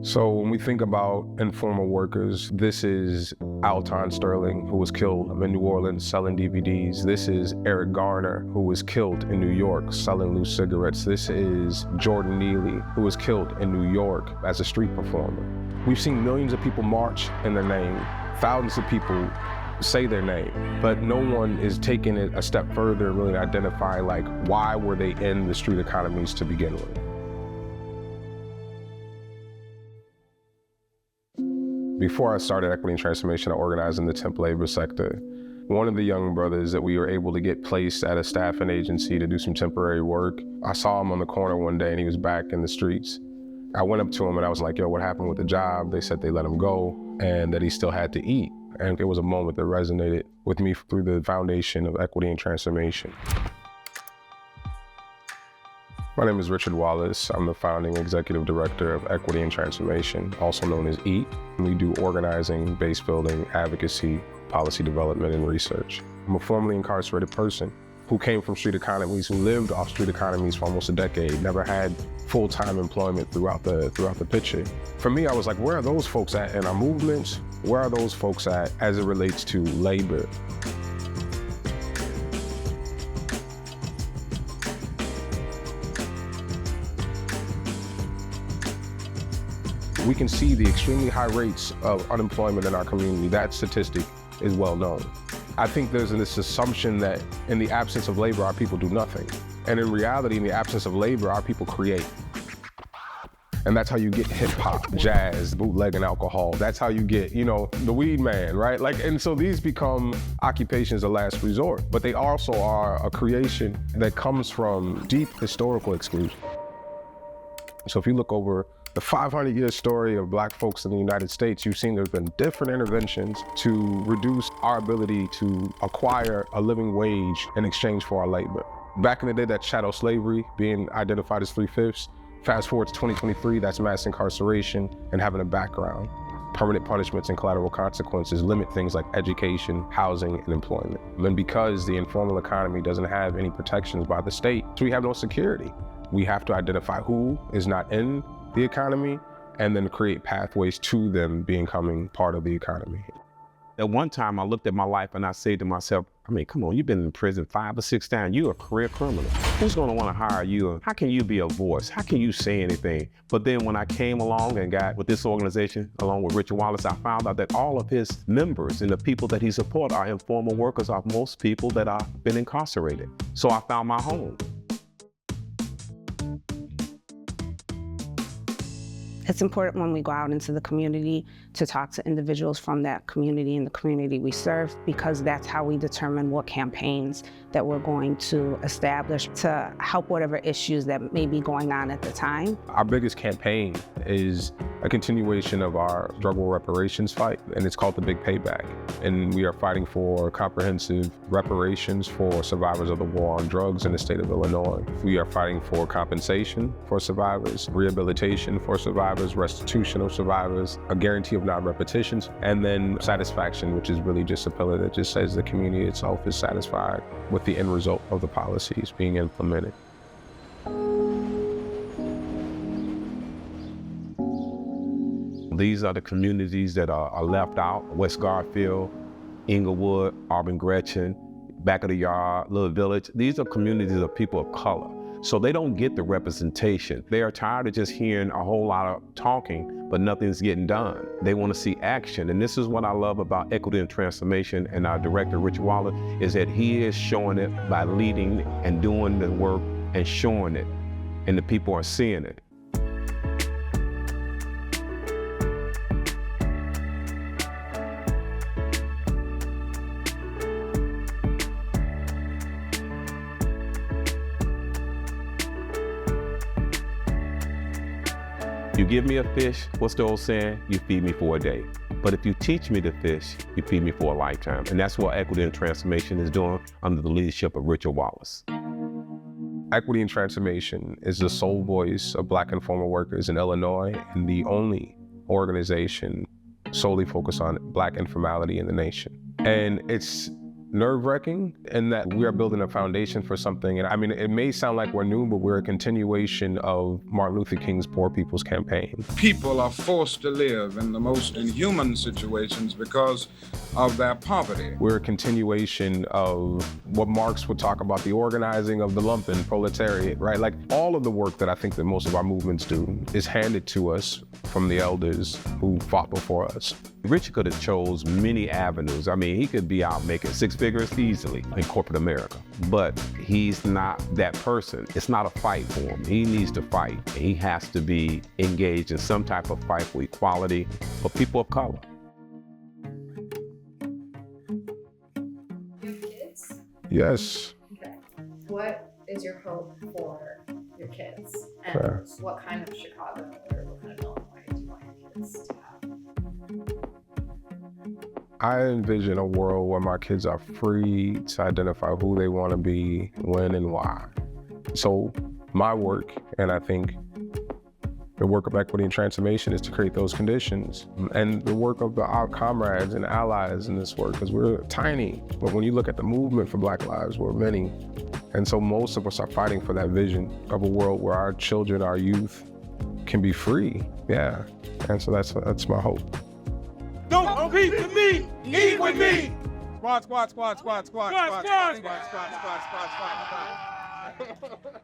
So when we think about informal workers, this is Alton Sterling, who was killed in New Orleans selling DVDs. This is Eric Garner, who was killed in New York selling loose cigarettes. This is Jordan Neely, who was killed in New York as a street performer. We've seen millions of people march in their name, thousands of people say their name, but no one is taking it a step further and really identify, like, why were they in the street economies to begin with? Before I started Equity and Transformation, I organized in the temp labor sector. One of the young brothers that we were able to get placed at a staffing agency to do some temporary work, I saw him on the corner one day and he was back in the streets. I went up to him and I was like, yo, what happened with the job? They said they let him go and that he still had to eat. And it was a moment that resonated with me through the foundation of Equity and Transformation. My name is Richard Wallace. I'm the founding executive director of Equity and Transformation, also known as EAT. We do organizing, base building, advocacy, policy development, and research. I'm a formerly incarcerated person who came from street economies, who lived off street economies for almost a decade, never had full-time employment throughout the picture. For me, I was like, where are those folks at in our movements? Where are those folks at as it relates to labor? We can see the extremely high rates of unemployment in our community. That statistic is well known. I think there's this assumption that in the absence of labor, our people do nothing. And in reality, in the absence of labor, our people create. And that's how you get hip hop, jazz, bootleg, and alcohol. That's how you get, the weed man, right? And so these become occupations of last resort, but they also are a creation that comes from deep historical exclusion. So if you look over the 500-year story of Black folks in the United States, you've seen there's been different interventions to reduce our ability to acquire a living wage in exchange for our labor. Back in the day, that's chattel slavery being identified as 3/5. Fast forward to 2023, that's mass incarceration and having a background. Permanent punishments and collateral consequences limit things like education, housing, and employment. And because the informal economy doesn't have any protections by the state, so we have no security. We have to identify who is not in the economy and then create pathways to them becoming part of the economy. At one time, I looked at my life and I said to myself, come on, you've been in prison 5 or 6 times. You're a career criminal. Who's gonna wanna hire you? How can you be a voice? How can you say anything? But then when I came along and got with this organization, along with Richard Wallace, I found out that all of his members and the people that he supports are informal workers of most people that have been incarcerated. So I found my home. It's important when we go out into the community to talk to individuals from that community and the community we serve, because that's how we determine what campaigns that we're going to establish to help whatever issues that may be going on at the time. Our biggest campaign is a continuation of our drug war reparations fight, and it's called the Big Payback. And we are fighting for comprehensive reparations for survivors of the war on drugs in the state of Illinois. We are fighting for compensation for survivors, rehabilitation for survivors, restitution of survivors, a guarantee of non-repetitions, and then satisfaction, which is really just a pillar that just says the community itself is satisfied with the end result of the policies being implemented. These are the communities that are left out: West Garfield, Inglewood, Auburn Gretchen, Back of the Yard, Little Village. These are communities of people of color. So they don't get the representation. They are tired of just hearing a whole lot of talking, but nothing's getting done. They want to see action. And this is what I love about Equity and Transformation and our director, Richard Wallace, is that he is showing it by leading and doing the work and showing it. And the people are seeing it. You give me a fish, what's the old saying? You feed me for a day. But if you teach me to fish, you feed me for a lifetime. And that's what Equity and Transformation is doing under the leadership of Richard Wallace. Equity and Transformation is the sole voice of Black informal workers in Illinois and the only organization solely focused on Black informality in the nation. And it's nerve-wracking in that we are building a foundation for something. And I mean, it may sound like we're new, but we're a continuation of Martin Luther King's Poor People's Campaign. People are forced to live in the most inhuman situations because of their poverty. We're a continuation of what Marx would talk about, the organizing of the lumpen proletariat, right? Like all of the work that I think that most of our movements do is handed to us from the elders who fought before us. Richard could have chose many avenues. I mean, he could be out making six figures easily in corporate America, but he's not that person. It's not a fight for him. He needs to fight. He has to be engaged in some type of fight for equality for people of color. You have kids? Yes. Okay. What is your hope for your kids? And Fair. what kind of Chicago or what kind of Illinois do you want your kids to have? I envision a world where my kids are free to identify who they want to be, when, and why. So my work, and I think the work of equity and transformation, is to create those conditions. And the work of our comrades and allies in this work, because we're tiny. But when you look at the movement for Black lives, we're many. And so most of us are fighting for that vision of a world where our children, our youth can be free. Yeah. And so that's my hope. Don't compete with me, eat with me. Squad, squad, squad, squad, squad, squad, squad, squad, squad, squad, squad, squad, squad, squad.